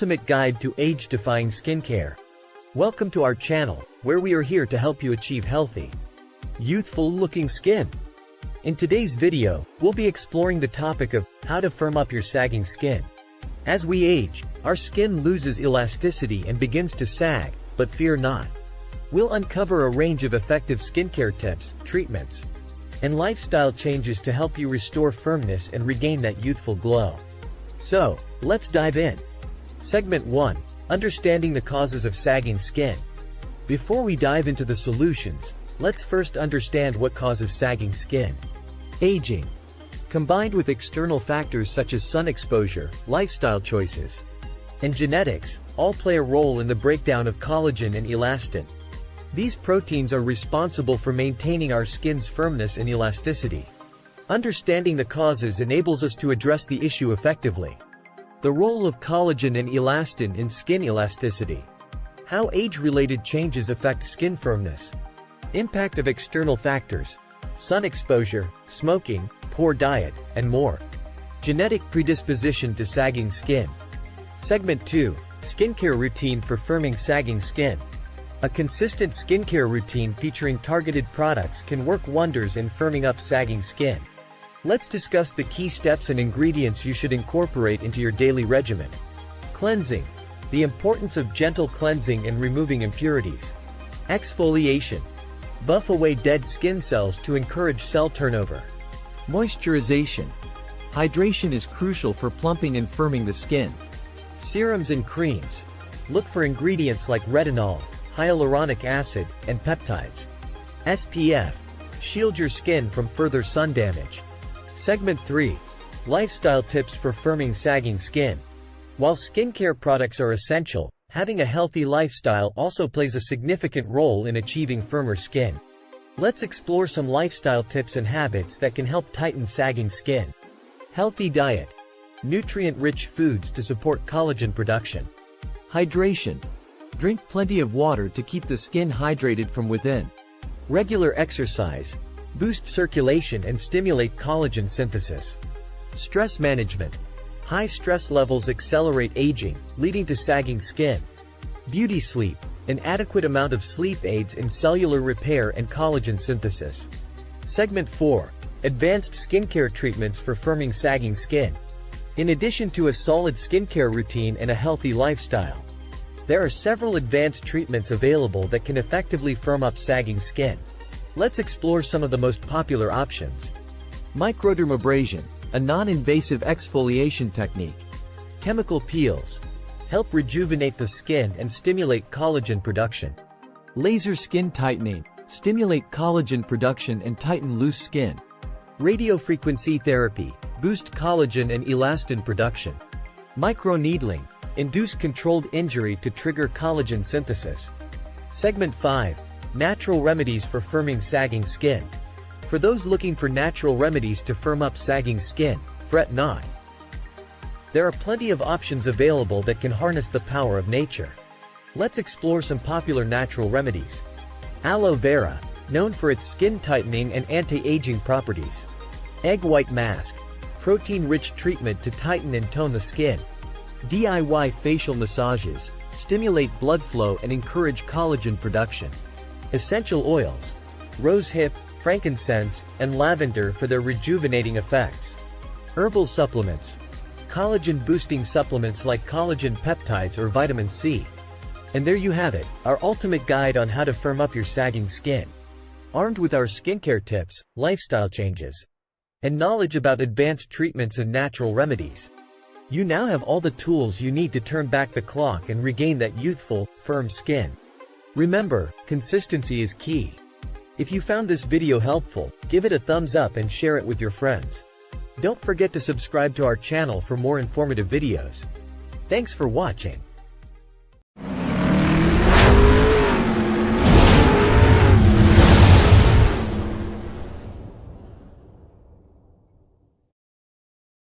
ultimate guide to age-defying skincare. Welcome to our channel, where we are here to help you achieve healthy, youthful-looking skin. In today's video, we'll be exploring the topic of how to firm up your sagging skin. As we age, our skin loses elasticity and begins to sag, but fear not. We'll uncover a range of effective skincare tips, treatments, and lifestyle changes to help you restore firmness and regain that youthful glow. So, let's dive in. Segment 1. Understanding the causes of sagging skin. Before we dive into the solutions, let's first understand what causes sagging skin. Aging. Combined with external factors such as sun exposure, lifestyle choices, and genetics, all play a role in the breakdown of collagen and elastin. These proteins are responsible for maintaining our skin's firmness and elasticity. Understanding the causes enables us to address the issue effectively. The role of collagen and elastin in skin elasticity. How age-related changes affect skin firmness. Impact of external factors. Sun exposure, smoking, poor diet, and more. Genetic predisposition to sagging skin. Segment 2. Skincare routine for firming sagging skin. A consistent skincare routine featuring targeted products can work wonders in firming up sagging skin. Let's discuss the key steps and ingredients you should incorporate into your daily regimen. Cleansing. The importance of gentle cleansing and removing impurities. Exfoliation. Buff away dead skin cells to encourage cell turnover. Moisturization. Hydration is crucial for plumping and firming the skin. Serums and creams. Look for ingredients like retinol, hyaluronic acid, and peptides. SPF. Shield your skin from further sun damage. Segment 3. Lifestyle tips for firming sagging skin. While skincare products are essential, having a healthy lifestyle also plays a significant role in achieving firmer skin. Let's explore some lifestyle tips and habits that can help tighten sagging skin. Healthy diet. Nutrient-rich foods to support collagen production. Hydration. Drink plenty of water to keep the skin hydrated from within. Regular exercise. Boost circulation and stimulate collagen synthesis. Stress management. High stress levels accelerate aging, leading to sagging skin. Beauty sleep. An adequate amount of sleep aids in cellular repair and collagen synthesis. Segment 4. Advanced skincare treatments for firming sagging skin. In addition to a solid skincare routine and a healthy lifestyle, there are several advanced treatments available that can effectively firm up sagging skin. Let's explore some of the most popular options. Microdermabrasion, a non-invasive exfoliation technique. Chemical peels. Help rejuvenate the skin and stimulate collagen production. Laser skin tightening. Stimulate collagen production and tighten loose skin. Radiofrequency therapy. Boost collagen and elastin production. Microneedling. Induce controlled injury to trigger collagen synthesis. Segment 5. Natural remedies for firming sagging skin. For those looking for natural remedies to firm up sagging skin, fret not. There are plenty of options available that can harness the power of nature. Let's explore some popular natural remedies. Aloe vera, known for its skin tightening and anti-aging properties. Egg white mask. Protein-rich treatment to tighten and tone the skin. DIY facial massages. Stimulate blood flow and encourage collagen production. Essential oils. Rose hip, frankincense, and lavender for their rejuvenating effects. Herbal supplements. Collagen-boosting supplements like collagen peptides or vitamin C. And there you have it, our ultimate guide on how to firm up your sagging skin. Armed with our skincare tips, lifestyle changes, and knowledge about advanced treatments and natural remedies, you now have all the tools you need to turn back the clock and regain that youthful, firm skin. Remember, consistency is key. If you found this video helpful, give it a thumbs up and share it with your friends. Don't forget to subscribe to our channel for more informative videos. Thanks for watching.